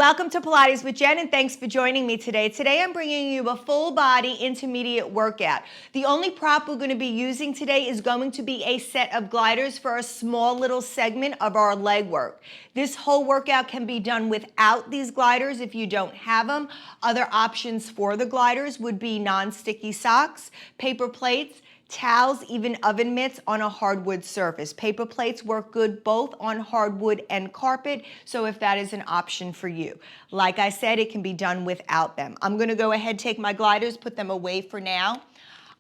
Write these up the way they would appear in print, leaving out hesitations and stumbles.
welcome to Pilates with Jen, and thanks for joining me today. Today I'm bringing you a full body intermediate workout. The only prop we're going to be using today is going to be a set of gliders for a small little segment of our leg work. This whole workout can be done without these gliders if you don't have them. Other options for the gliders would be non-sticky socks, paper plates, towels, even oven mitts on a hardwood surface. Paper plates work good both on hardwood and carpet, so if that is an option for you. Like I said, it can be done without them. I'm gonna go ahead, take my gliders, put them away for now.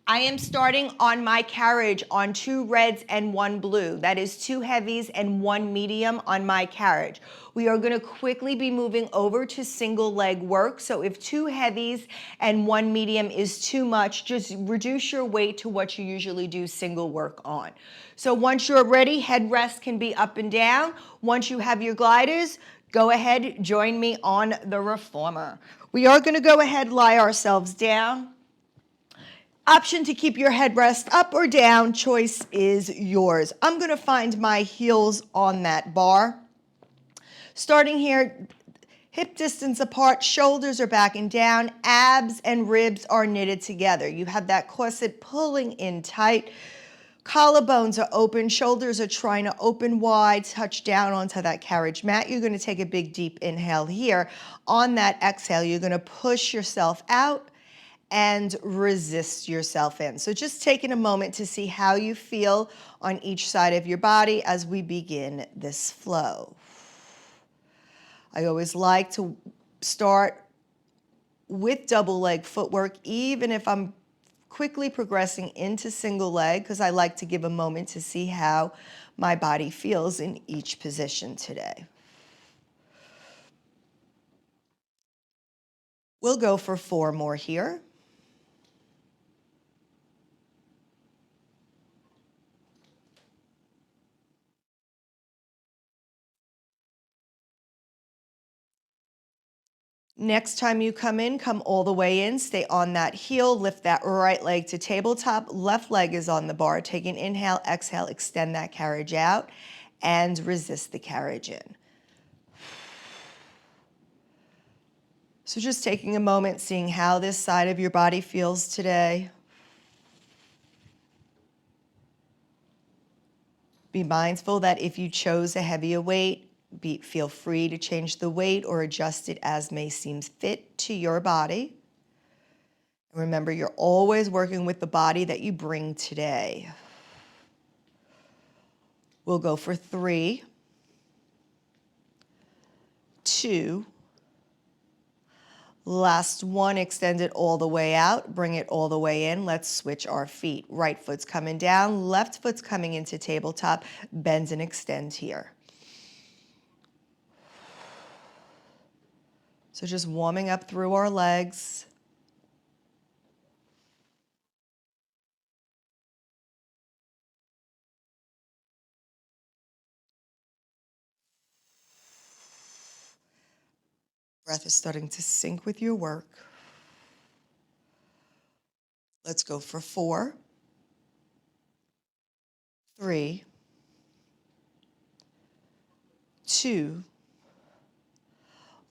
I am starting on my carriage on 2 reds and 1 blue. That is 2 heavies and 1 medium on my carriage. We are going to quickly be moving over to single leg work. So if 2 heavies and 1 medium is too much, just reduce your weight to what you usually do single work on. So once you're ready, head rest can be up and down. Once you have your gliders, go ahead, join me on the reformer. We are going to go ahead, lie ourselves down. Option to keep your headrest up or down, choice is yours. I'm gonna find my heels on that bar. Starting here, hip distance apart, shoulders are back and down, abs and ribs are knitted together. You have that corset pulling in tight, collarbones are open, shoulders are trying to open wide, touch down onto that carriage mat. You're gonna take a big deep inhale here. On that exhale, you're gonna push yourself out and resist yourself in. So just taking a moment to see how you feel on each side of your body as we begin this flow. I always like to start with double leg footwork, even if I'm quickly progressing into single leg, because I like to give a moment to see how my body feels in each position today. We'll go for 4 more here. Next time you come in, come all the way in, stay on that heel, lift that right leg to tabletop, left leg is on the bar. Take an inhale, exhale, extend that carriage out, and resist the carriage in. So just taking a moment, seeing how this side of your body feels today. Be mindful that if you chose a heavier weight, feel free to change the weight or adjust it as may seem fit to your body. Remember, you're always working with the body that you bring today. We'll go for 3, 2, last one, extend it all the way out, bring it all the way in. Let's switch our feet. Right foot's coming down, left foot's coming into tabletop, bend and extend here. So just warming up through our legs. Breath is starting to sync with your work. Let's go for 4, 3, 2,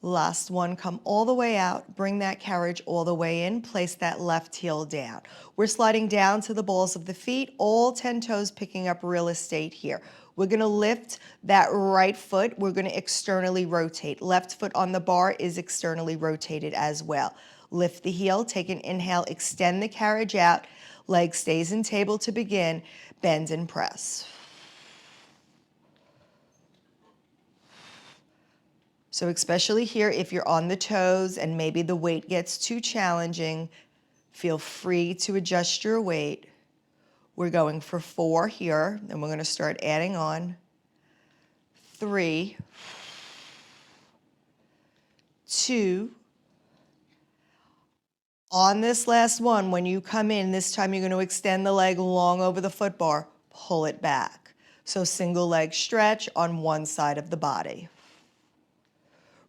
last one, come all the way out, bring that carriage all the way in, place that left heel down. We're sliding down to the balls of the feet, all 10 toes picking up real estate here. We're gonna lift that right foot, we're gonna externally rotate. Left foot on the bar is externally rotated as well. Lift the heel, take an inhale, extend the carriage out, leg stays in table to begin, bend and press. So especially here, if you're on the toes and maybe the weight gets too challenging, feel free to adjust your weight. We're going for 4 here, and we're going to start adding on. 3, 2. On this last one, when you come in, this time you're going to extend the leg long over the foot bar, pull it back. So single leg stretch on one side of the body.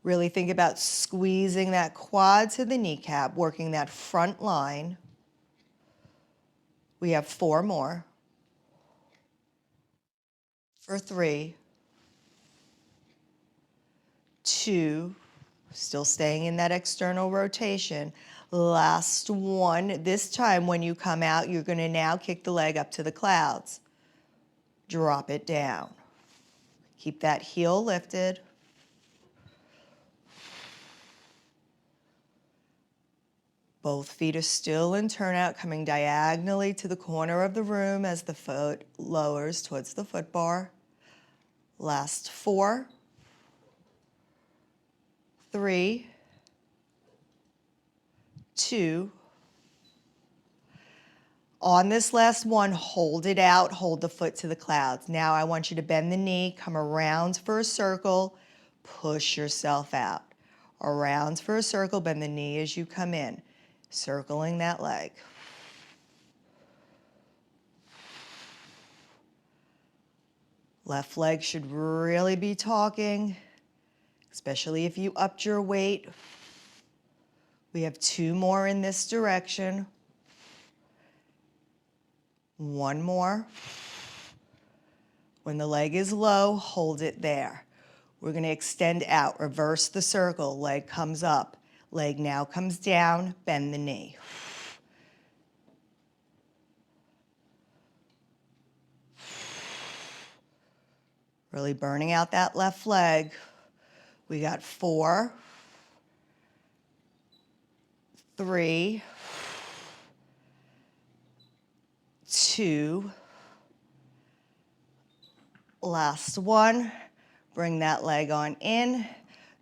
Really think about squeezing that quad to the kneecap, working that front line. We have 4 more. For 3, 2, Still staying in that external rotation. Last one. This time when you come out, you're going to now kick the leg up to the clouds. Drop it down. Keep that heel lifted. Both feet are still in turnout, coming diagonally to the corner of the room as the foot lowers towards the foot bar. Last 4, 3, 2. On this last one, hold it out, hold the foot to the clouds. Now I want you to bend the knee, come around for a circle, push yourself out. Around for a circle, bend the knee as you come in, circling that leg. Left leg should really be talking, especially if you upped your weight. We have 2 more in this direction. 1 more. When the leg is low, hold it there. We're going to extend out, reverse the circle. Leg comes up, leg now comes down, bend the knee. Really burning out that left leg. We got 4, 3, 2, last one. Bring that leg on in,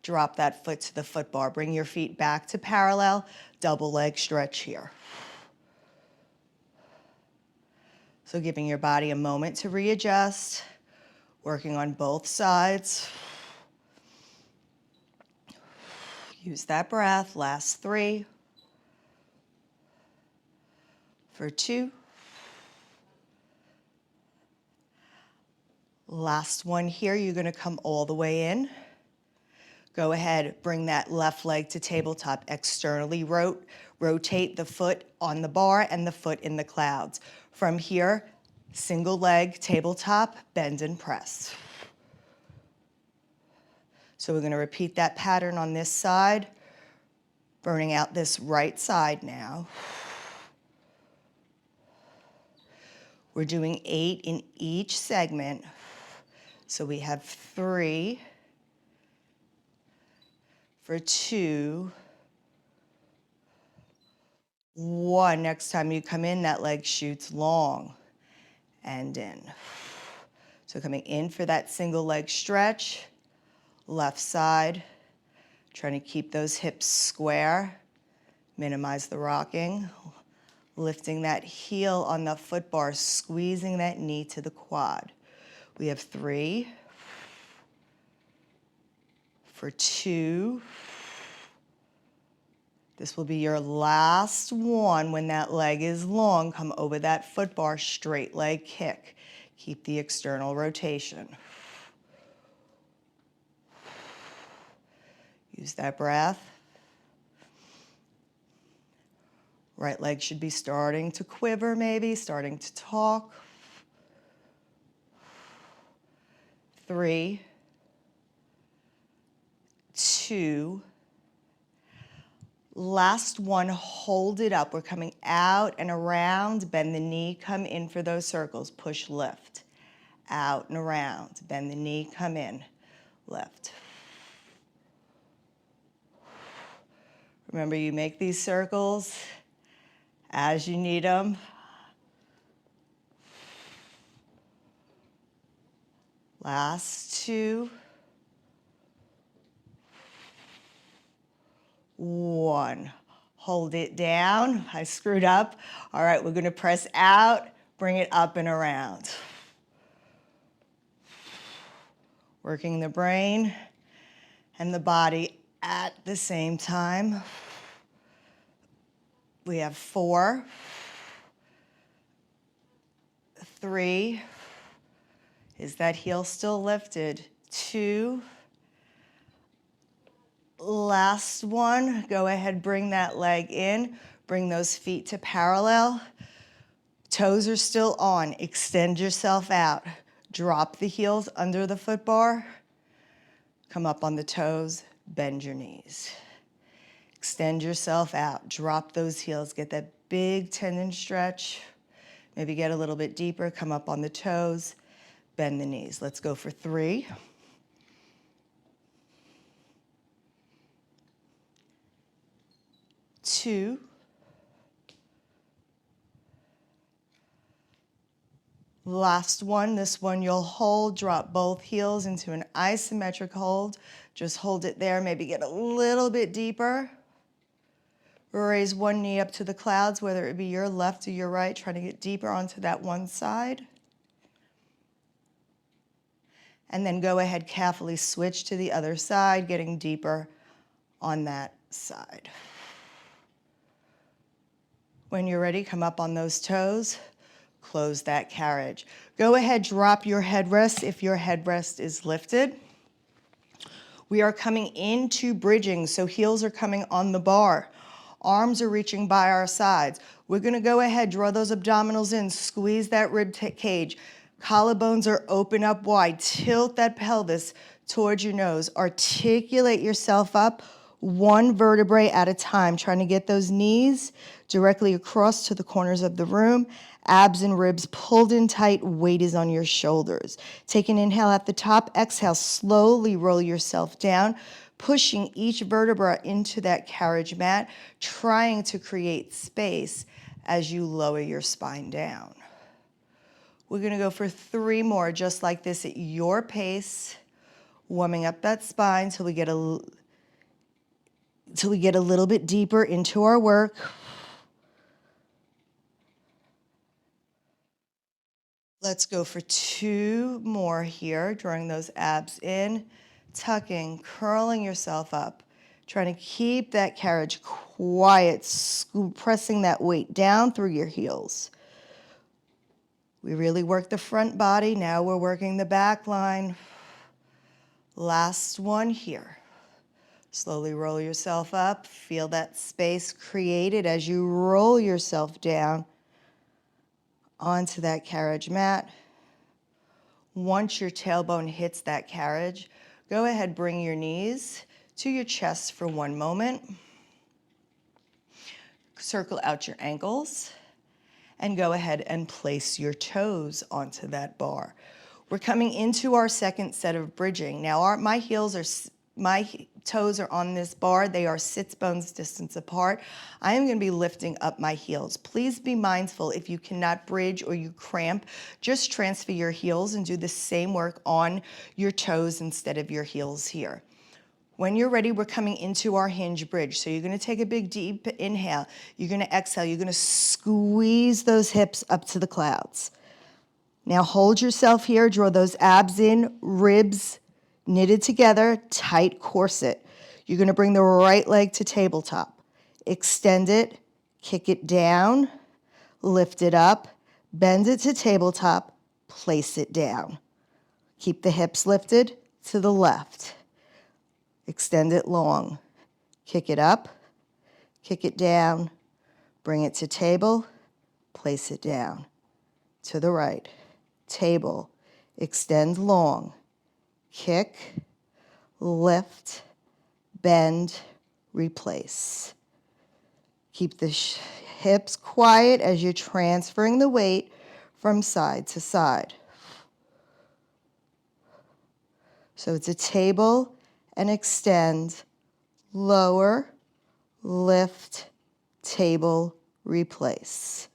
drop that foot to the foot bar. Bring your feet back to parallel, double leg stretch here. So giving your body a moment to readjust, working on both sides. Use that breath, last 3, for 2, last one here. You're going to come all the way in. Go ahead, bring that left leg to tabletop. Externally rotate the foot on the bar and the foot in the clouds. From here, single leg, tabletop, bend and press. So we're going to repeat that pattern on this side, burning out this right side now. We're doing 8 in each segment. So we have 3 for 2, 1. Next time you come in, that leg shoots long and in. So coming in for that single leg stretch, left side, trying to keep those hips square, minimize the rocking, lifting that heel on the foot bar, squeezing that knee to the quad. We have 3 for 2. This will be your last one. When that leg is long, come over that foot bar, straight leg kick. Keep the external rotation. Use that breath. Right leg should be starting to quiver, maybe, starting to talk. 3, 2, last one, hold it up. We're coming out and around, bend the knee, come in for those circles, push, lift, out and around, bend the knee, come in, lift. Remember, you make these circles as you need them. Last 2. 1. Hold it down. I screwed up. All right, we're going to press out, bring it up and around. Working the brain and the body at the same time. We have 4, 3. Is that heel still lifted? 2. Last one. Go ahead, bring that leg in. Bring those feet to parallel. Toes are still on. Extend yourself out. Drop the heels under the foot bar. Come up on the toes. bend your knees. Extend yourself out, drop those heels, get that big tendon stretch. Maybe get a little bit deeper, come up on the toes, bend the knees. Let's go for 3. 2. Last one, this one you'll hold, drop both heels into an isometric hold. Just hold it there, maybe get a little bit deeper. Raise one knee up to the clouds, whether it be your left or your right, trying to get deeper onto that one side. And then go ahead, carefully switch to the other side, getting deeper on that side. When you're ready, come up on those toes. Close that carriage. Go ahead, drop your headrest if your headrest is lifted. We are coming into bridging, so heels are coming on the bar. Arms are reaching by our sides. We're gonna go ahead, draw those abdominals in, squeeze that rib cage. Collarbones are open up wide. Tilt that pelvis towards your nose. Articulate yourself up, one vertebrae at a time, trying to get those knees directly across to the corners of the room. Abs and ribs pulled in tight, weight is on your shoulders. Take an inhale at the top, exhale, slowly roll yourself down, pushing each vertebra into that carriage mat, trying to create space as you lower your spine down. We're gonna go for 3 more, just like this at your pace, warming up that spine till we get a little bit deeper into our work. Let's go for 2 more here, drawing those abs in, tucking, curling yourself up, trying to keep that carriage quiet, pressing that weight down through your heels. We really work the front body, now we're working the back line. Last one here. Slowly roll yourself up, feel that space created as you roll yourself down onto that carriage mat. Once your tailbone hits that carriage, go ahead, bring your knees to your chest for 1 moment. Circle out your ankles and go ahead and place your toes onto that bar. We're coming into our second set of bridging. Now my toes are on this bar. They are sits bones distance apart. I am going to be lifting up my heels. Please be mindful if you cannot bridge or you cramp, just transfer your heels and do the same work on your toes instead of your heels here. When you're ready, we're coming into our hinge bridge. So you're gonna take a big deep inhale. You're gonna exhale. You're gonna squeeze those hips up to the clouds. Now hold yourself here, draw those abs in, ribs knitted together, tight corset. You're gonna bring the right leg to tabletop. Extend it, kick it down, lift it up, bend it to tabletop, place it down. Keep the hips lifted to the left. Extend it long. Kick it up, kick it down, bring it to table, place it down. To the right, table, extend long, kick, lift, bend, replace. Keep the hips quiet as you're transferring the weight from side to side. So it's a table and extend, lower, lift, table, replace.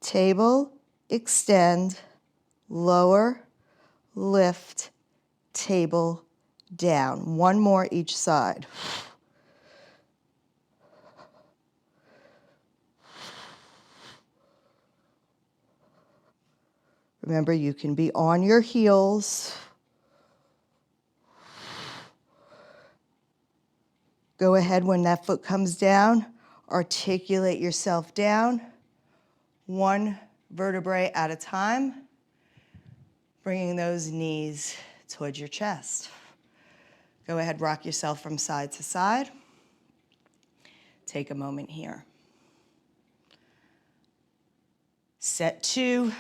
Table, extend, lower, lift, table, down. 1 more each side. Remember, you can be on your heels. Go ahead when that foot comes down, articulate yourself down, 1 vertebrae at a time, bringing those knees towards your chest. Go ahead, rock yourself from side to side. Take a moment here. Set 2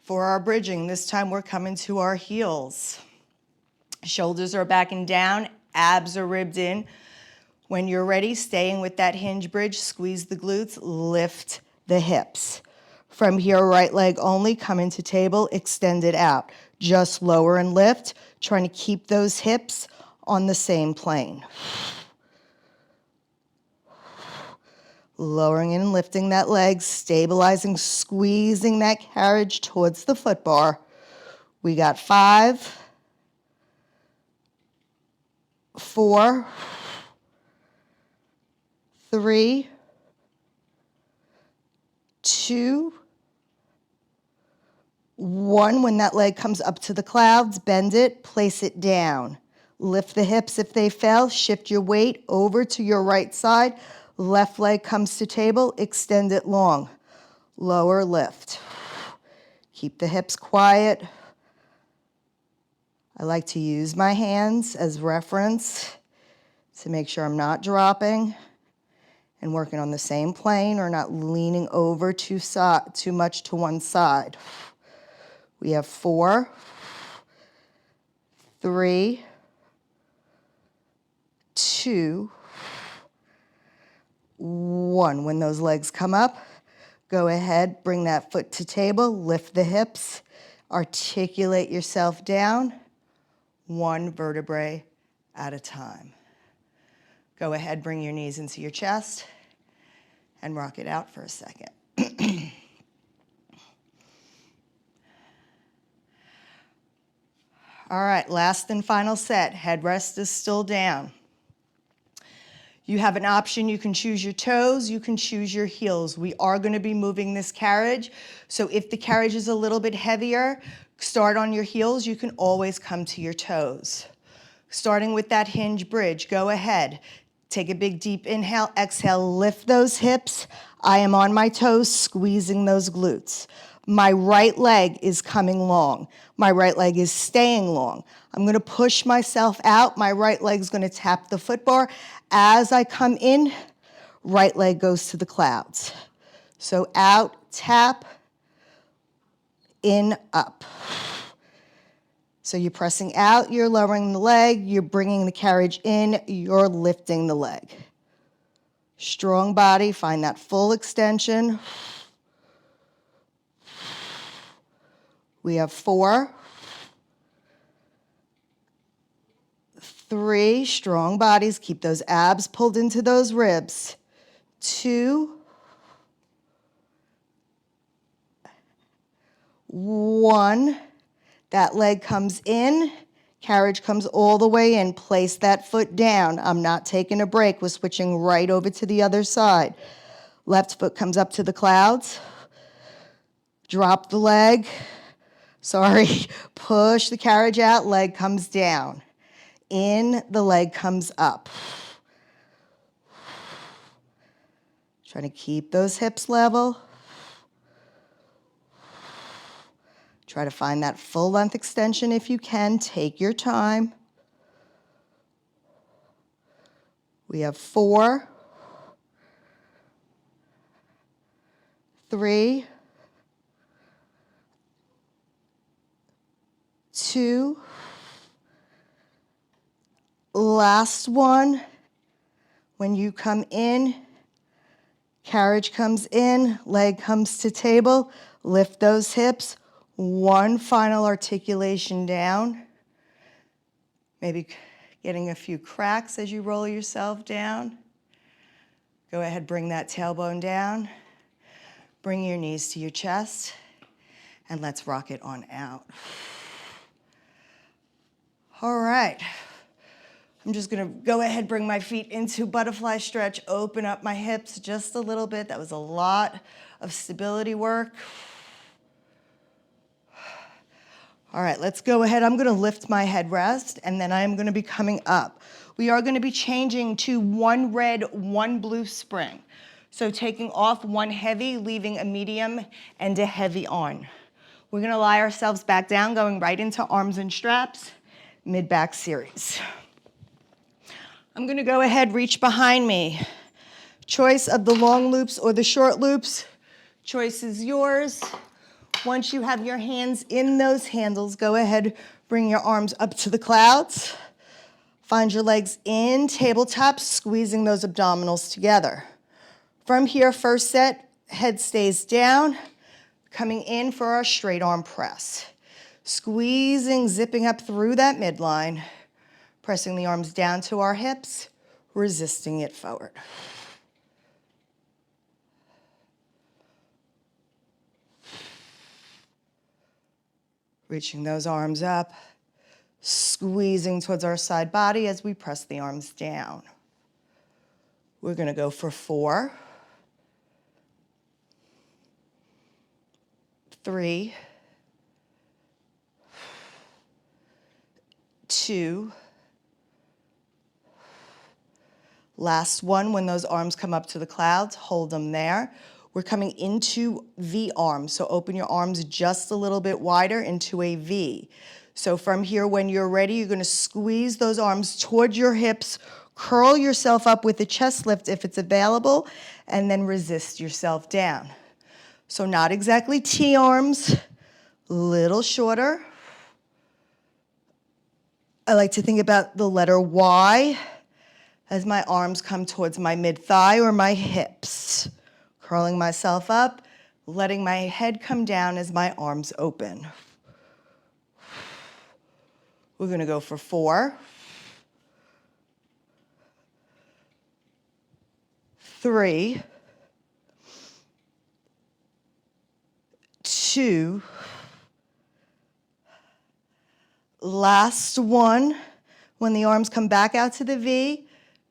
for our bridging. This time we're coming to our heels. Shoulders are back and down. abs are ribbed in. When you're ready, staying with that hinge bridge, squeeze the glutes, lift the hips. From here, right leg only, come into table, extend it out. Just lower and lift, trying to keep those hips on the same plane. Lowering and lifting that leg, stabilizing, squeezing that carriage towards the foot bar. We got 5, 4, 3, 2, 1. When that leg comes up to the clouds, bend it, place it down. Lift the hips if they fell, shift your weight over to your right side. Left leg comes to table, extend it long. Lower, lift. Keep the hips quiet. I like to use my hands as reference to make sure I'm not dropping and working on the same plane or not leaning over too much to one side. We have 4, 3, 2, 1. When those legs come up, go ahead, bring that foot to table, lift the hips, articulate yourself down, 1 vertebrae at a time. Go ahead, bring your knees into your chest and rock it out for a second. All right, last and final set. Headrest is still down. You have an option. You can choose your toes. You can choose your heels. We are going to be moving this carriage. So if the carriage is a little bit heavier, start on your heels. You can always come to your toes. Starting with that hinge bridge, go ahead. Take a big deep inhale, exhale, lift those hips. I am on my toes, squeezing those glutes. My right leg is coming long. My right leg is staying long. I'm gonna push myself out. My right leg's gonna tap the foot bar. As I come in, right leg goes to the clouds. So out, tap, in, up. So you're pressing out, you're lowering the leg, you're bringing the carriage in, you're lifting the leg. Strong body, find that full extension. We have 4, 3, strong bodies, keep those abs pulled into those ribs. 2, 1. That leg comes in, carriage comes all the way in. Place that foot down. I'm not taking a break. We're switching right over to the other side. Left foot comes up to the clouds. Drop the leg. Sorry. Push the carriage out. Leg comes down. In, the leg comes up. Trying to keep those hips level. Try to find that full length extension if you can. Take your time. We have 4, 3, 2, last one. When you come in, carriage comes in, leg comes to table, lift those hips. 1 final articulation down. Maybe getting a few cracks as you roll yourself down. Go ahead, bring that tailbone down. Bring your knees to your chest. And let's rock it on out. All right. I'm just gonna go ahead, bring my feet into butterfly stretch, open up my hips just a little bit. That was a lot of stability work. All right, let's go ahead. I'm gonna lift my headrest and then I'm gonna be coming up. We are gonna be changing to 1 red, 1 blue spring. So taking off 1 heavy, leaving a medium and a heavy on. We're gonna lie ourselves back down, going right into arms and straps, mid-back series. I'm gonna go ahead, reach behind me. Choice of the long loops or the short loops, choice is yours. Once you have your hands in those handles, go ahead, bring your arms up to the clouds. Find your legs in tabletop, squeezing those abdominals together. From here, first set, head stays down, coming in for our straight arm press. Squeezing, zipping up through that midline, pressing the arms down to our hips, resisting it forward. Reaching those arms up, squeezing towards our side body as we press the arms down. We're going to go for 4, 3, 2, last one. When those arms come up to the clouds, hold them there. We're coming into V arms, so open your arms just a little bit wider into a V. So from here, when you're ready, you're going to squeeze those arms towards your hips, curl yourself up with a chest lift if it's available, and then resist yourself down. So not exactly T arms, a little shorter. I like to think about the letter Y as my arms come towards my mid-thigh or my hips. Curling myself up, letting my head come down as my arms open. We're going to go for 4, 3, 2, last one. When the arms come back out to the V,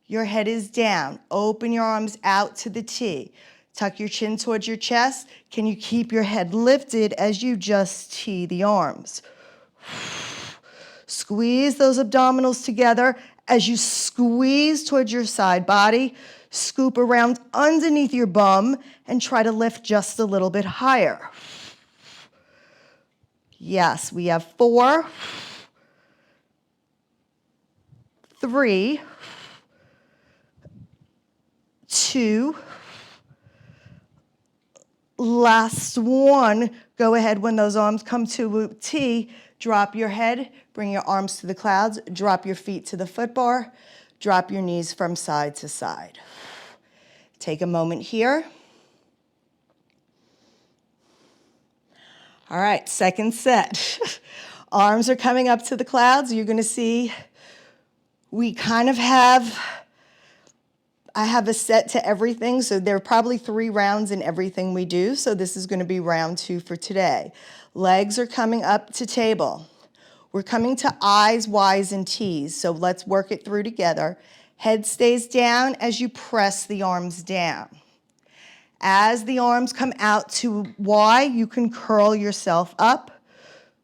your head is down. Open your arms out to the T. Tuck your chin towards your chest. Can you keep your head lifted as you just T the arms? Squeeze those abdominals together as you squeeze towards your side body. Scoop around underneath your bum and try to lift just a little bit higher. Yes, we have 4, 3, 2, last one. Go ahead when those arms come to a T, drop your head, bring your arms to the clouds, drop your feet to the foot bar, drop your knees from side to side. Take a moment here. All right, second set. Arms are coming up to the clouds. You're going to see we kind of I have a set to everything, so there are probably 3 rounds in everything we do, so this is going to be round 2 for today. Legs are coming up to table. We're coming to I's, Y's, and T's, so let's work it through together. Head stays down as you press the arms down. As the arms come out to Y, you can curl yourself up.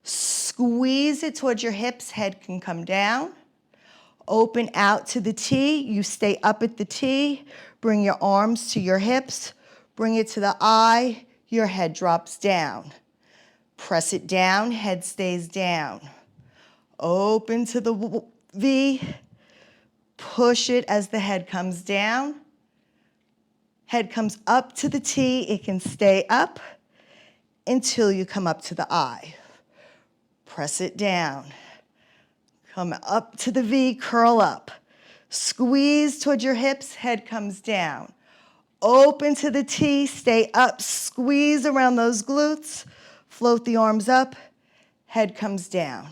Squeeze it towards your hips, head can come down. Open out to the T, you stay up at the T, bring your arms to your hips, bring it to the I, your head drops down. Press it down, head stays down. Open to the V, push it as the head comes down. Head comes up to the T, it can stay up until you come up to the I. Press it down. Come up to the V, curl up. Squeeze towards your hips, head comes down. Open to the T, stay up, squeeze around those glutes. Float the arms up, head comes down.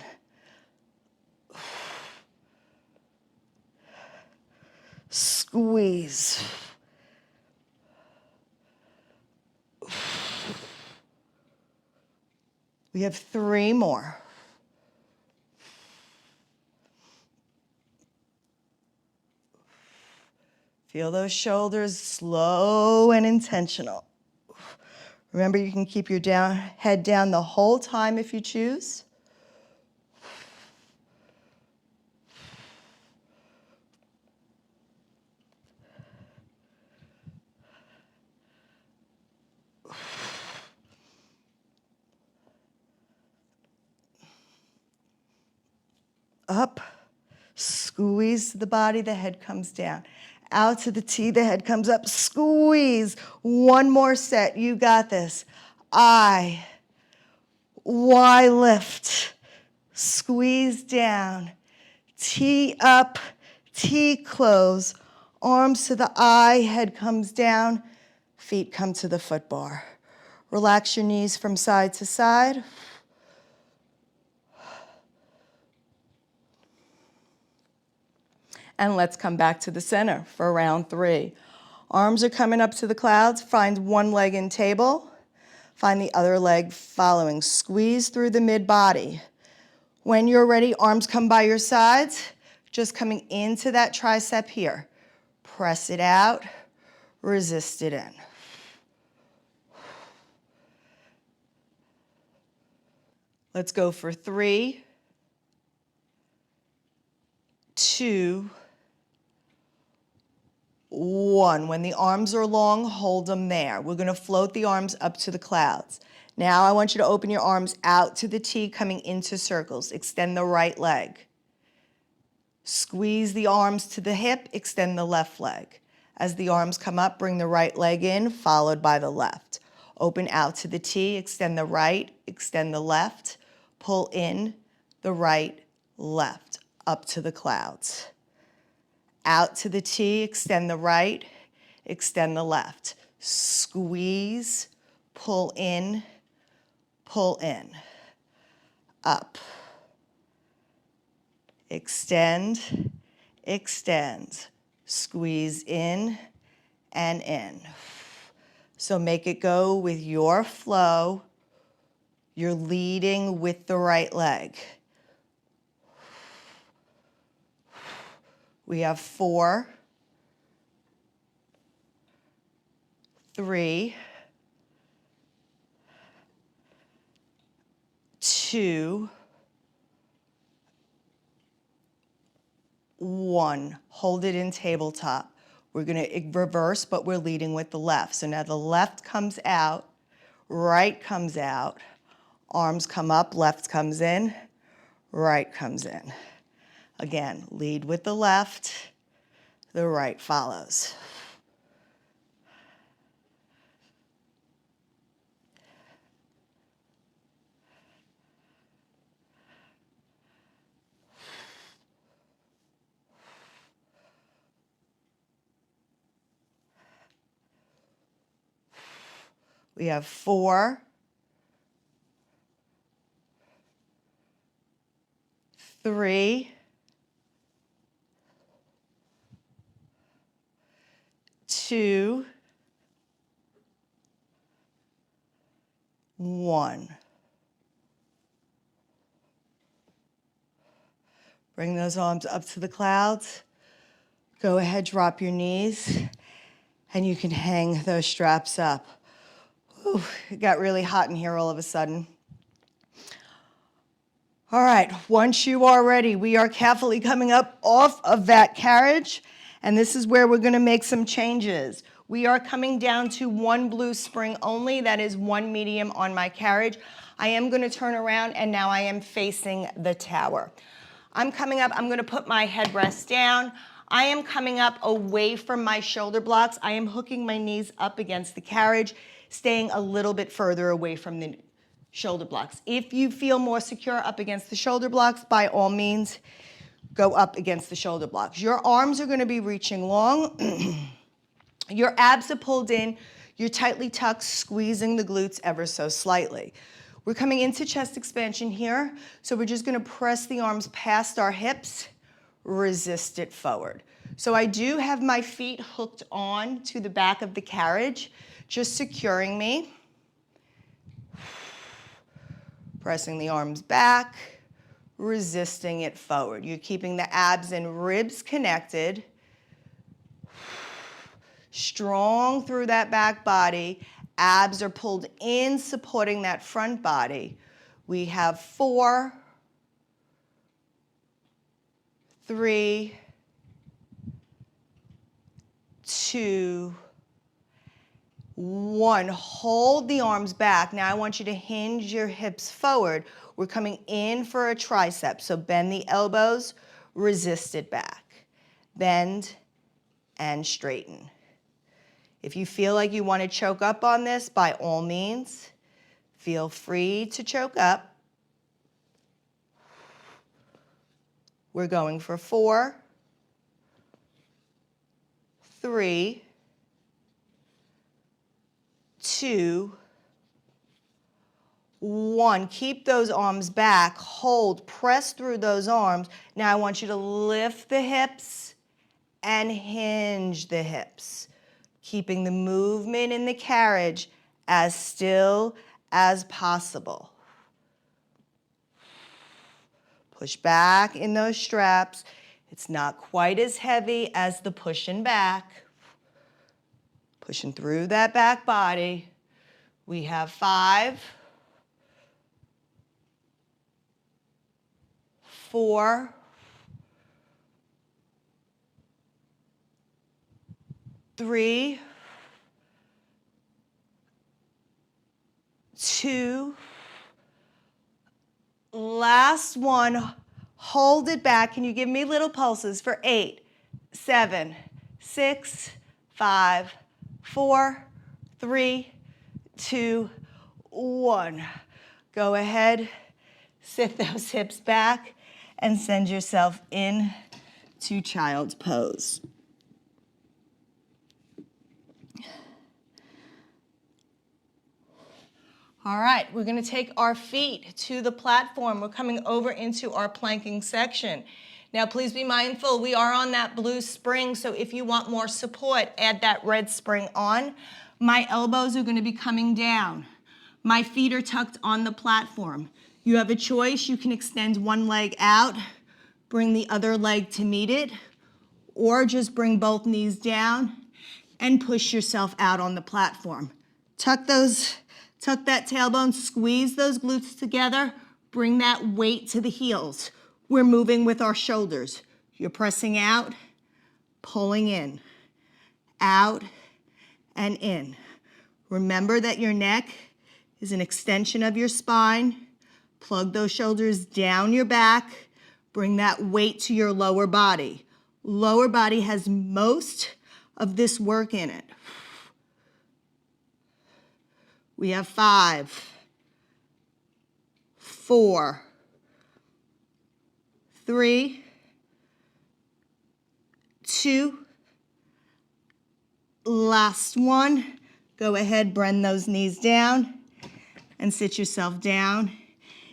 Squeeze. We have 3 more. Feel those shoulders slow and intentional. Remember, you can keep your head down the whole time if you choose. Up, squeeze the body, the head comes down. Out to the T, the head comes up, squeeze. 1 more set, you got this. I, Y lift, squeeze down, T up, T close, arms to the eye, head comes down, feet come to the foot bar. Relax your knees from side to side. And let's come back to the center for round 3. Arms are coming up to the clouds. Find one leg in table. Find the other leg following. Squeeze through the mid-body. When you're ready, arms come by your sides. Just coming into that tricep here. Press it out. Resist it in. Let's go for 3, 2, 1. When the arms are long, hold them there. We're going to float the arms up to the clouds. Now I want you to open your arms out to the T, coming into circles. Extend the right leg. Squeeze the arms to the hip, extend the left leg. As the arms come up, bring the right leg in, followed by the left. Open out to the T, extend the right, extend the left. Pull in the right, left, up to the clouds. Out to the T, extend the right, extend the left. Squeeze, pull in, up. Extend, extend. Squeeze in and in. So make it go with your flow. You're leading with the right leg. We have 4, 3, 2, 1. Hold it in tabletop. We're going to reverse, but we're leading with the left. So now the left comes out, right comes out, arms come up, left comes in, right comes in. Again, lead with the left, the right follows. We have 4, 3, 2, 1. Bring those arms up to the clouds. Go ahead, drop your knees, and you can hang those straps up. Whew, it got really hot in here all of a sudden. All right, once you are ready, we are carefully coming up off of that carriage, and this is where we're going to make some changes. We are coming down to 1 blue spring only. That is 1 medium on my carriage. I am going to turn around, and now I am facing the tower. I'm coming up. I'm going to put my headrest down. I am coming up away from my shoulder blocks. I am hooking my knees up against the carriage, staying a little bit further away from the shoulder blocks. If you feel more secure up against the shoulder blocks, by all means, go up against the shoulder blocks. Your arms are going to be reaching long. Your abs are pulled in. You're tightly tucked, squeezing the glutes ever so slightly. We're coming into chest expansion here, so we're just going to press the arms past our hips, resist it forward. So I do have my feet hooked on to the back of the carriage, just securing me. Pressing the arms back, resisting it forward. You're keeping the abs and ribs connected. Strong through that back body. Abs are pulled in, supporting that front body. We have 4, 3, 2, 1. Hold the arms back. Now I want you to hinge your hips forward. We're coming in for a tricep. So bend the elbows, resist it back. Bend and straighten. If you feel like you want to choke up on this, by all means, feel free to choke up. We're going for 4, 3, 2, 1. Keep those arms back. Hold. Press through those arms. Now I want you to lift the hips and hinge the hips, keeping the movement in the carriage as still as possible. Push back in those straps. It's not quite as heavy as the pushing back. Pushing through that back body. We have 5, 4, 3, 2, last one. Hold it back. Can you give me little pulses for 8, 7, 6, 5, 4, 3, 2, 1. Go ahead, sit those hips back and send yourself in to child's pose. All right, we're going to take our feet to the platform. We're coming over into our planking section. Now, please be mindful, we are on that blue spring, so if you want more support, add that red spring on. My elbows are going to be coming down. My feet are tucked on the platform. You have a choice. You can extend one leg out, bring the other leg to meet it, or just bring both knees down and push yourself out on the platform. Tuck that tailbone, squeeze those glutes together, bring that weight to the heels. We're moving with our shoulders. You're pressing out, pulling in, out and in. Remember that your neck is an extension of your spine. Plug those shoulders down your back. Bring that weight to your lower body. Lower body has most of this work in it. We have 5, 4, 3, 2, last one. Go ahead, bend those knees down and sit yourself down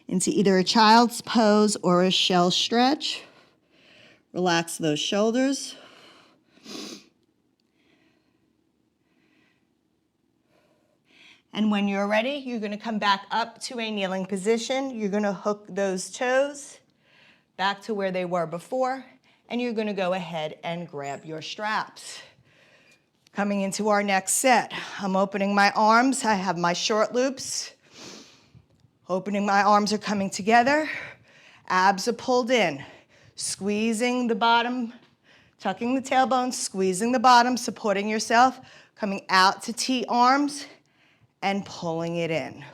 into either a child's pose or a shell stretch. Relax those shoulders. And when you're ready, you're going to come back up to a kneeling position. You're going to hook those toes back to where they were before, and you're going to go ahead and grab your straps. Coming into our next set, I'm opening my arms. I have my short loops. Opening my arms are coming together. Abs are pulled in. Squeezing the bottom, tucking the tailbone, squeezing the bottom, supporting yourself. Coming out to T arms and pulling it in.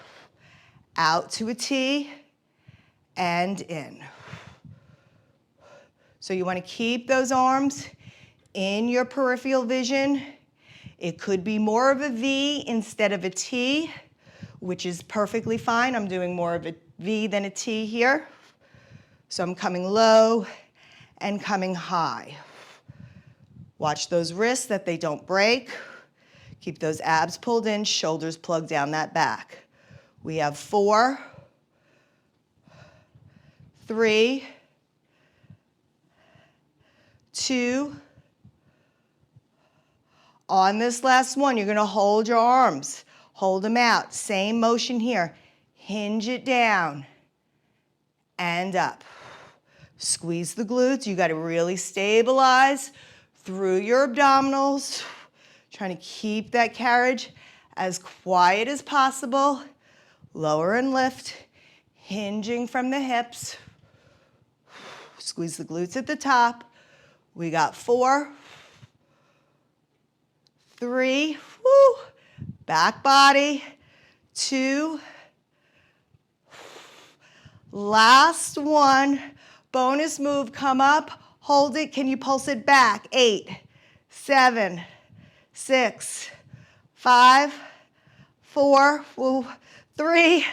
Out to a T and in. So you want to keep those arms in your peripheral vision. It could be more of a V instead of a T, which is perfectly fine. I'm doing more of a V than a T here. So I'm coming low and coming high. Watch those wrists that they don't break. Keep those abs pulled in, shoulders plugged down that back. We have 4, 3, 2. On this last one, you're going to hold your arms. Hold them out. Same motion here. Hinge it down and up. Squeeze the glutes. You got to really stabilize through your abdominals. Trying to keep that carriage as quiet as possible. Lower and lift. Hinging from the hips. Squeeze the glutes at the top. We got 4, 3, woo, back body, 2, last one, bonus move, come up, hold it, can you pulse it back, 8, 7, 6, 5, 4, woo, 3,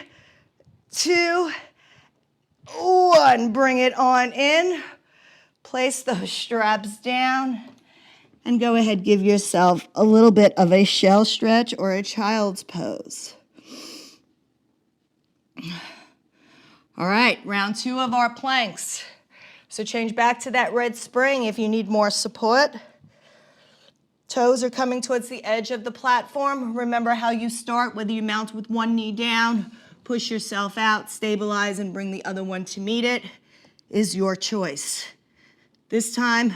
2, 1, bring it on in, Place those straps down and go ahead, give yourself a little bit of a shell stretch or a child's pose. All right, round 2 of our planks. So change back to that red spring if you need more support. Toes are coming towards the edge of the platform. Remember how you start, whether you mount with one knee down, push yourself out, stabilize, and bring the other one to meet it, is your choice. This time,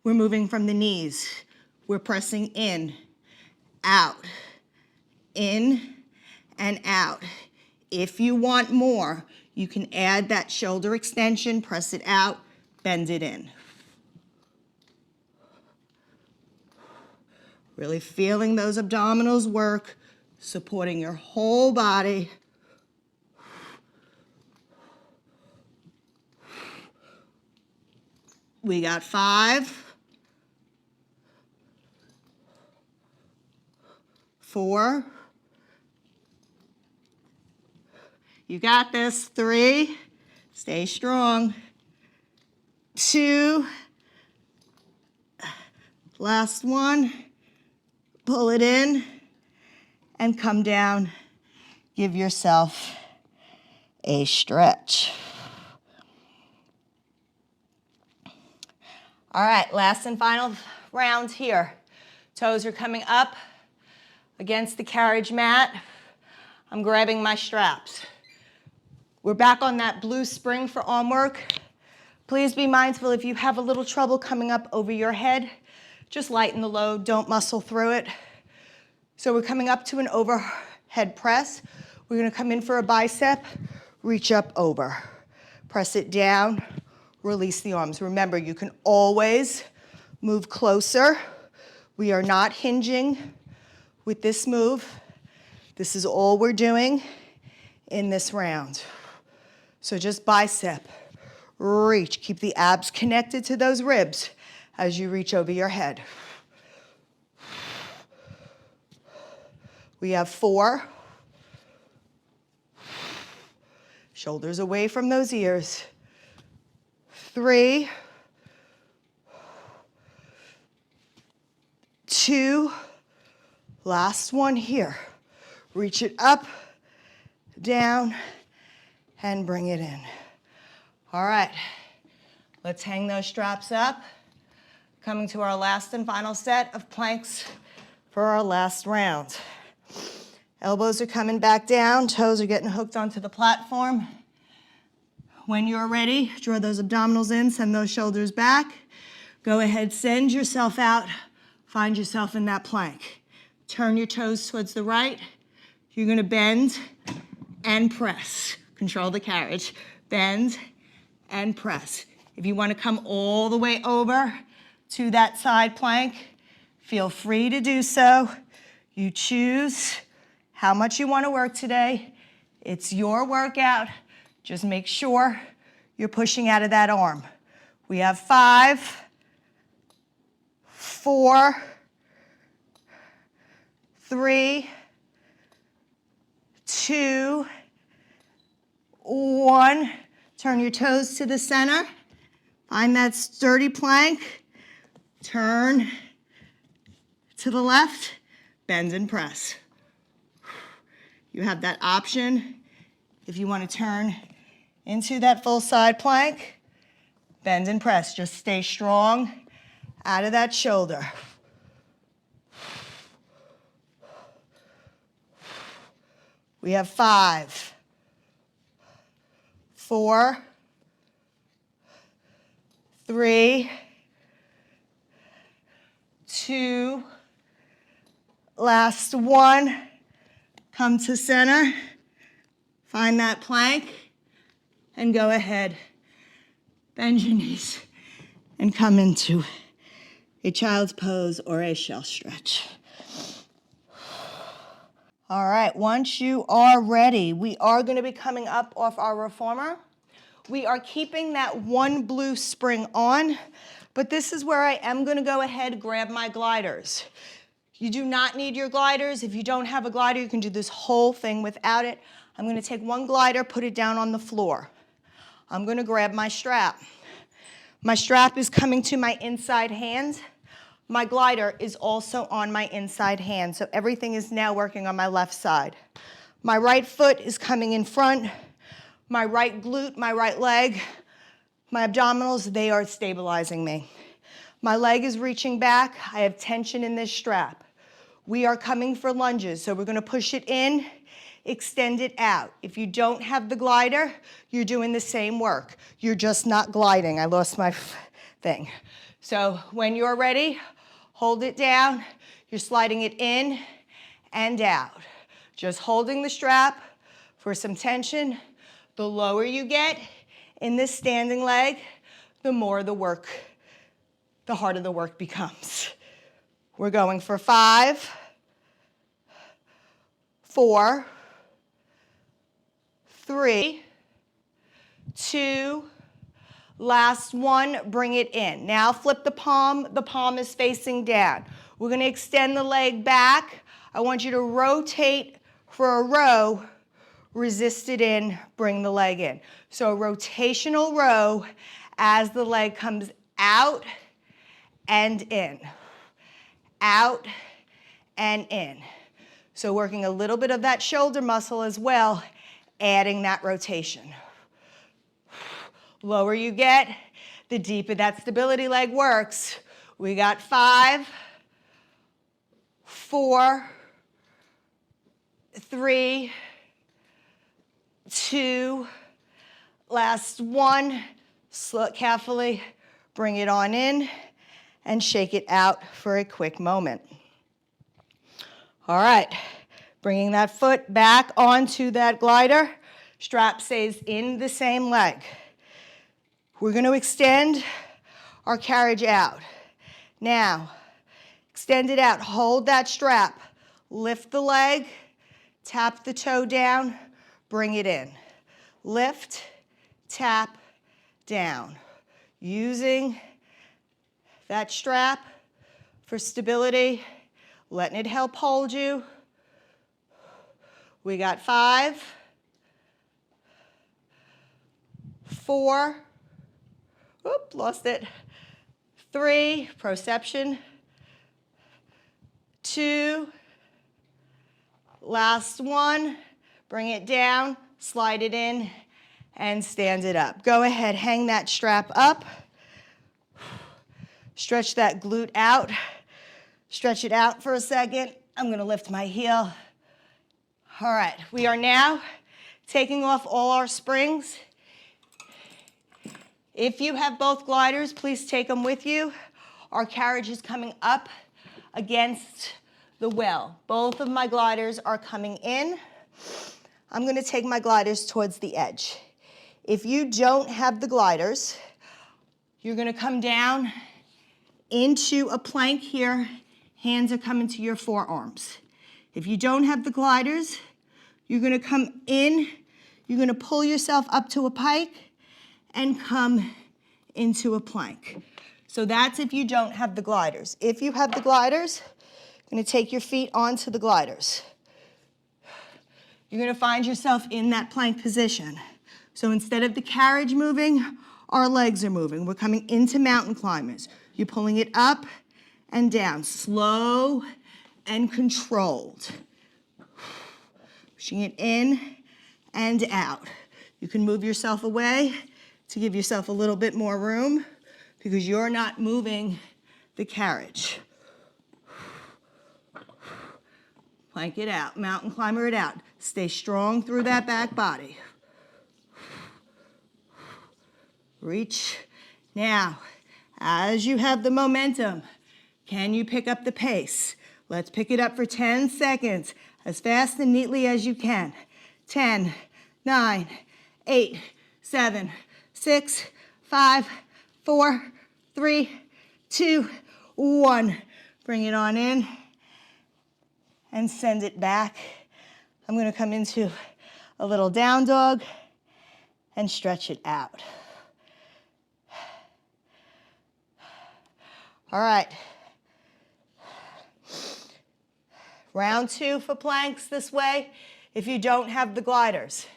we're moving from the knees. We're pressing in, in, and out. If you want more, you can add that shoulder extension, press it out, bend it in. Really feeling those abdominals work, supporting your whole body. We got 5, 4. You got this. 3. Stay strong. 2. Last one. Pull it in and come down. Give yourself a stretch. All right, last and final round here. Toes are coming up against the carriage mat. I'm grabbing my straps. We're back on that blue spring for arm work. Please be mindful if you have a little trouble coming up over your head, just lighten the load, don't muscle through it. So we're coming up to an overhead press. We're gonna come in for a bicep, reach up over. Press it down, release the arms. Remember, you can always move closer. We are not hinging with this move. This is all we're doing in this round. So just bicep, reach. Keep the abs connected to those ribs as you reach over your head. We have 4. Shoulders away from those ears. 3, 2, last one here. Reach it up, down, and bring it in. All right, let's hang those straps up. Coming to our last and final set of planks for our last round. Elbows are coming back down, toes are getting hooked onto the platform. When you're ready, draw those abdominals in, send those shoulders back. Go ahead, send yourself out, find yourself in that plank. Turn your toes towards the right. You're gonna bend and press. Control the carriage. Bend and press. If you wanna come all the way over to that side plank, feel free to do so. You choose how much you wanna work today. It's your workout. Just make sure you're pushing out of that arm. We have 5, 4, 3, 2, 1. Turn your toes to the center. Find that sturdy plank. Turn to the left, bend and press. You have that option if you want to turn into that full side plank. Bend and press. Just stay strong out of that shoulder. We have 5, 4, 3, 2, last one. Come to center, find that plank, and go ahead. Bend your knees and come into a child's pose or a shell stretch. All right, once you are ready, we are going to be coming up off our reformer. We are keeping that one blue spring on, but this is where I am going to go ahead, grab my gliders. You do not need your gliders. If you don't have a glider, you can do this whole thing without it. I'm going to take one glider, put it down on the floor. I'm going to grab my strap. My strap is coming to my inside hand. My glider is also on my inside hand, so everything is now working on my left side. My right foot is coming in front. My right glute, my right leg, my abdominals, they are stabilizing me. My leg is reaching back. I have tension in this strap. We are coming for lunges, so we're gonna push it in, extend it out. If you don't have the glider, you're doing the same work. You're just not gliding. I lost my thing. So when you're ready, hold it down. You're sliding it in and out. Just holding the strap for some tension. The lower you get in this standing leg, the more the work, the harder the work becomes. We're going for 5, 4, 3, 2, last one, bring it in. Now flip the palm is facing down. We're gonna extend the leg back. I want you to rotate for a row, resist it in, bring the leg in. So a rotational row as the leg comes out and in, out and in. So working a little bit of that shoulder muscle as well, adding that rotation. Lower you get, the deeper that stability leg works. We got 5, 4, 3, 2, last one. Slow, carefully bring it on in and shake it out for a quick moment. All right, bringing that foot back onto that glider. Strap stays in the same leg. We're going to extend our carriage out. Now, extend it out. Hold that strap. Lift the leg, tap the toe down, bring it in. Lift, tap, down. Using that strap for stability, letting it help hold you. We got 5, 4, oop, lost it. 3, proception. 2, last one, bring it down, slide it in, and stand it up. Go ahead, hang that strap up. Stretch that glute out. Stretch it out for a second. I'm gonna lift my heel. All right, we are now taking off all our springs. If you have both gliders, please take them with you. Our carriage is coming up against the well. Both of my gliders are coming in. I'm gonna take my gliders towards the edge. If you don't have the gliders, you're gonna come down into a plank here. Hands are coming to your forearms. If you don't have the gliders, you're gonna come in, you're gonna pull yourself up to a pike and come into a plank. So that's if you don't have the gliders. If you have the gliders, you're gonna take your feet onto the gliders. You're gonna find yourself in that plank position. So instead of the carriage moving, our legs are moving. We're coming into mountain climbers. You're pulling it up and down, slow and controlled. Pushing it in and out. You can move yourself away to give yourself a little bit more room because you're not moving the carriage. Plank it out, mountain climber it out. Stay strong through that back body. Reach. Now, as you have the momentum, can you pick up the pace? Let's pick it up for 10 seconds, as fast and neatly as you can. 10, 9, 8, 7, 6, 5, 4, 3, 2, 1. Bring it on in and send it back. I'm gonna come into a little down dog and stretch it out. All right. Round 2 for planks this way. If you don't have the gliders,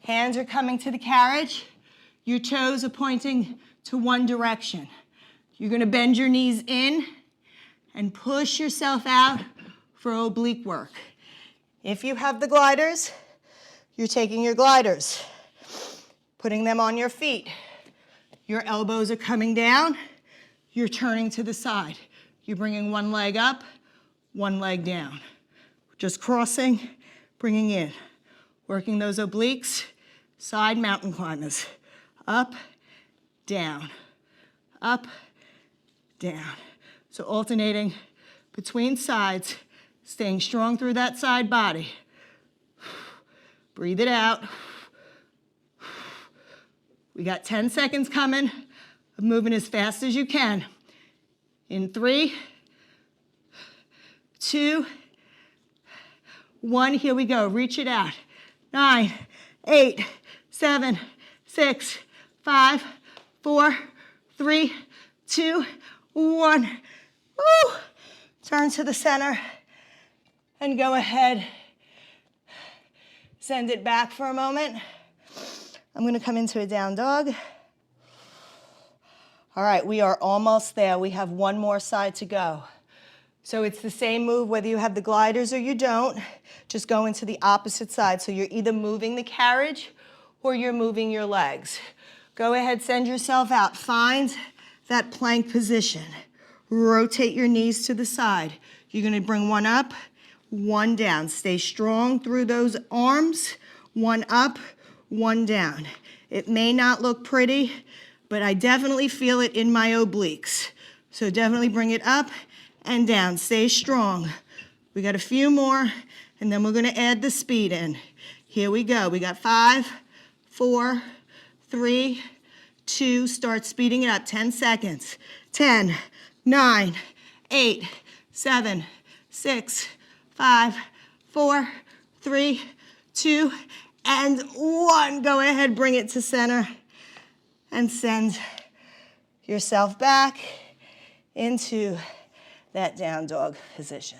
hands are coming to the carriage. Your toes are pointing to one direction. You're gonna bend your knees in and push yourself out for oblique work. If you have the gliders, you're taking your gliders, putting them on your feet. Your elbows are coming down, you're turning to the side. You're bringing one leg up, one leg down. Just crossing, bringing in. Working those obliques, side mountain climbers. Up, down, up, down. So alternating between sides, staying strong through that side body. Breathe it out. We got 10 seconds coming of moving as fast as you can. In 3, 2, 1, here we go. Reach it out. 9, 8, 7, 6, 5, 4, 3, 2, 1. Woo! Turn to the center and go ahead. Send it back for a moment. I'm gonna come into a down dog. All right, we are almost there. We have one more side to go. So it's the same move whether you have the gliders or you don't. Just go into the opposite side. So you're either moving the carriage or you're moving your legs. Go ahead, send yourself out. Find that plank position. Rotate your knees to the side. You're gonna bring one up, one down. Stay strong through those arms. One up, one down. It may not look pretty, but I definitely feel it in my obliques. So definitely bring it up and down. Stay strong. We got a few more, and then we're gonna add the speed in. Here we go. We got 5, 4, 3, 2. Start speeding it up. 10 seconds. 10, 9, 8, 7, 6, 5, 4, 3, 2, and 1. Go ahead, bring it to center and send yourself back into that down dog position.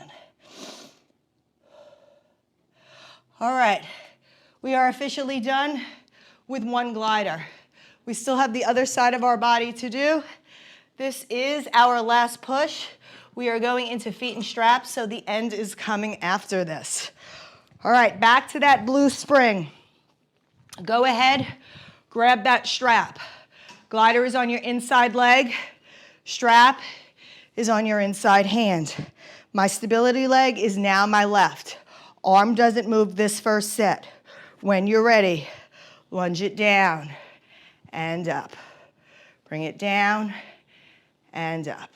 All right, we are officially done with one glider. We still have the other side of our body to do. This is our last push. We are going into feet and straps, so the end is coming after this. All right, back to that blue spring. Go ahead, grab that strap. Glider is on your inside leg. Strap is on your inside hand. My stability leg is now my left. Arm doesn't move this first set. When you're ready, lunge it down and up. Bring it down and up.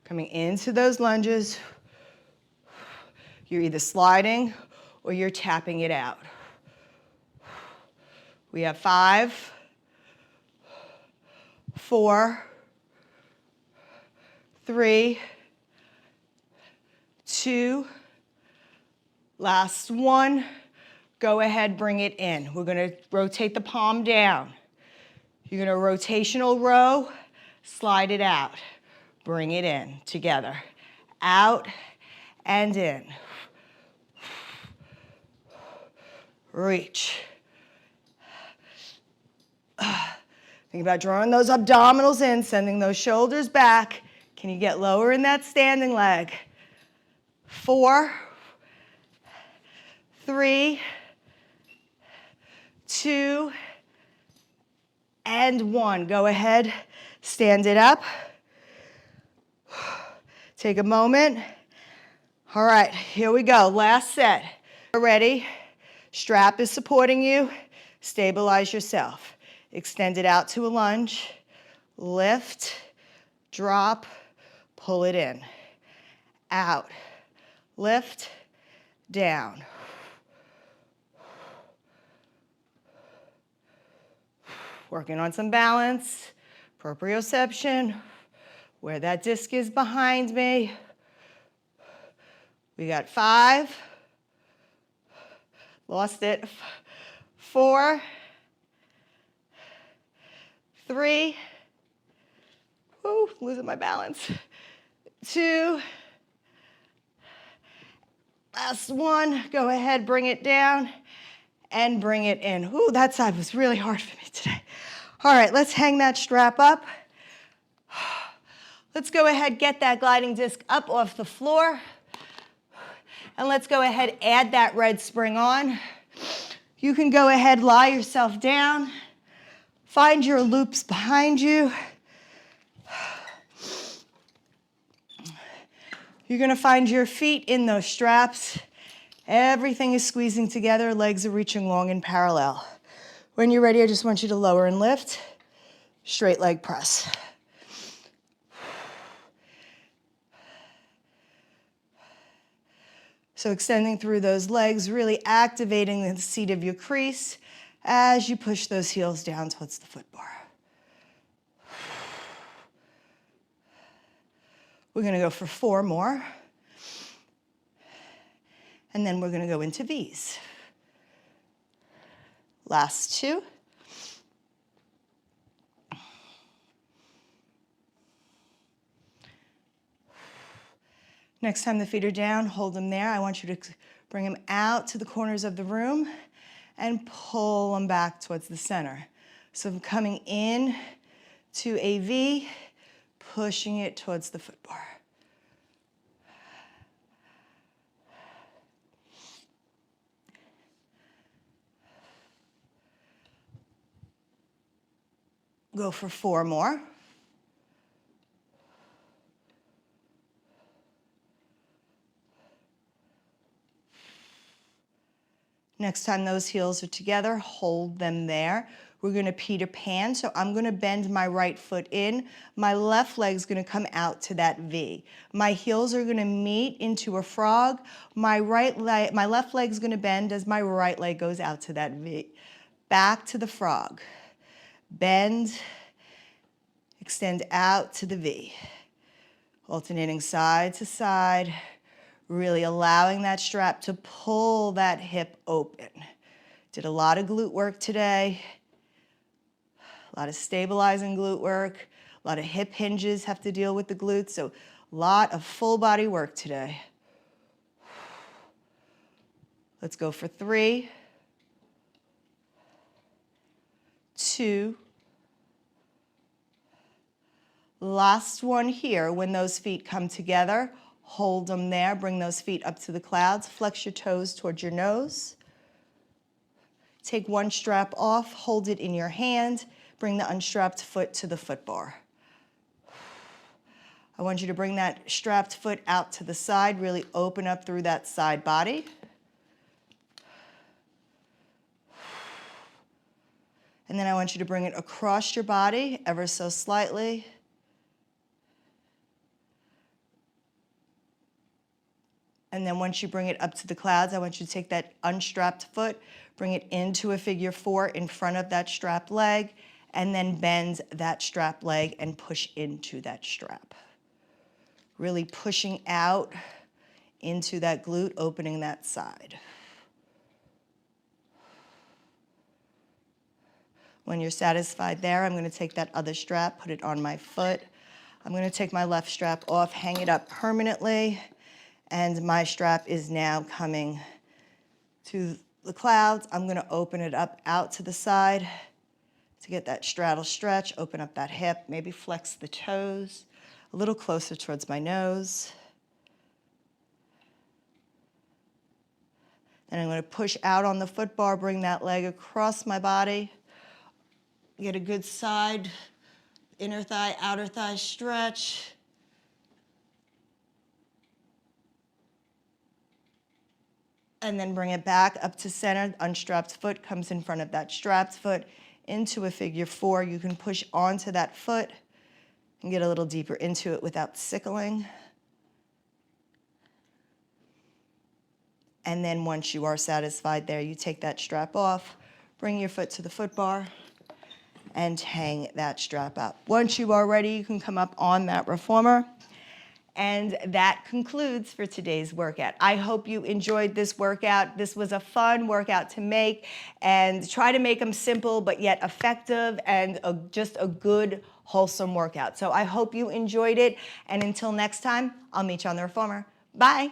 Coming into those lunges, you're either sliding or you're tapping it out. We have 5, 4, 3, 2, last one. Go ahead, bring it in. We're gonna rotate the palm down. You're gonna rotational row, slide it out. Bring it in together. Out and in. Reach. Think about drawing those abdominals in, sending those shoulders back. Can you get lower in that standing leg? 4, 3, 2, and 1. Go ahead, stand it up. Take a moment. All right, here we go. Last set. Ready? Strap is supporting you. Stabilize yourself. Extend it out to a lunge. Lift, drop, pull it in. Out, lift, down. Working on some balance, proprioception, where that disc is behind me. We got 5, lost it, 4, 3, losing my balance, 2, last one. Go ahead, bring it down and bring it in. That side was really hard for me today. All right, let's hang that strap up. Let's go ahead, get that gliding disc up off the floor. And let's go ahead, add that red spring on. You can go ahead, lie yourself down. Find your loops behind you. You're gonna find your feet in those straps. Everything is squeezing together, legs are reaching long and parallel. When you're ready, I just want you to lower and lift. Straight leg press. So extending through those legs, really activating the seat of your crease as you push those heels down towards the foot bar. We're gonna go for 4 more. And then we're gonna go into V's. Last 2. Next time the feet are down, hold them there. I want you to bring them out to the corners of the room and pull them back towards the center. So I'm coming in to a V, pushing it towards the foot bar. Go for 4 more. Next time those heels are together, hold them there. We're gonna Peter Pan, so I'm gonna bend my right foot in. My left leg's gonna come out to that V. My heels are gonna meet into a frog. My left leg's gonna bend as my right leg goes out to that V. Back to the frog. Bend, extend out to the V. Alternating side to side. Really allowing that strap to pull that hip open. Did a lot of glute work today. A lot of stabilizing glute work. A lot of hip hinges have to deal with the glutes. So a lot of full body work today. Let's go for 3, 2. Last one here. When those feet come together, hold them there, bring those feet up to the clouds, flex your toes towards your nose. Take one strap off, hold it in your hand, bring the unstrapped foot to the foot bar. I want you to bring that strapped foot out to the side, really open up through that side body. And then I want you to bring it across your body ever so slightly. And then once you bring it up to the clouds, I want you to take that unstrapped foot, bring it into a figure 4 in front of that strapped leg, and then bend that strapped leg and push into that strap. Really pushing out into that glute, opening that side. When you're satisfied there, I'm gonna take that other strap, put it on my foot. I'm gonna take my left strap off, hang it up permanently, and my strap is now coming to the clouds. I'm gonna open it up out to the side to get that straddle stretch, open up that hip, maybe flex the toes a little closer towards my nose. Then I'm gonna push out on the foot bar, bring that leg across my body, get a good side, inner thigh, outer thigh stretch. And then bring it back up to center. Unstrapped foot comes in front of that strapped foot into a figure 4. You can push onto that foot and get a little deeper into it without sickling. And then once you are satisfied there, you take that strap off, bring your foot to the foot bar, and hang that strap up. Once you are ready, you can come up on that reformer. And that concludes for today's workout. I hope you enjoyed this workout. This was a fun workout to make, and try to make them simple but yet effective, and just a good, wholesome workout. So I hope you enjoyed it, and until next time, I'll meet you on the reformer. Bye.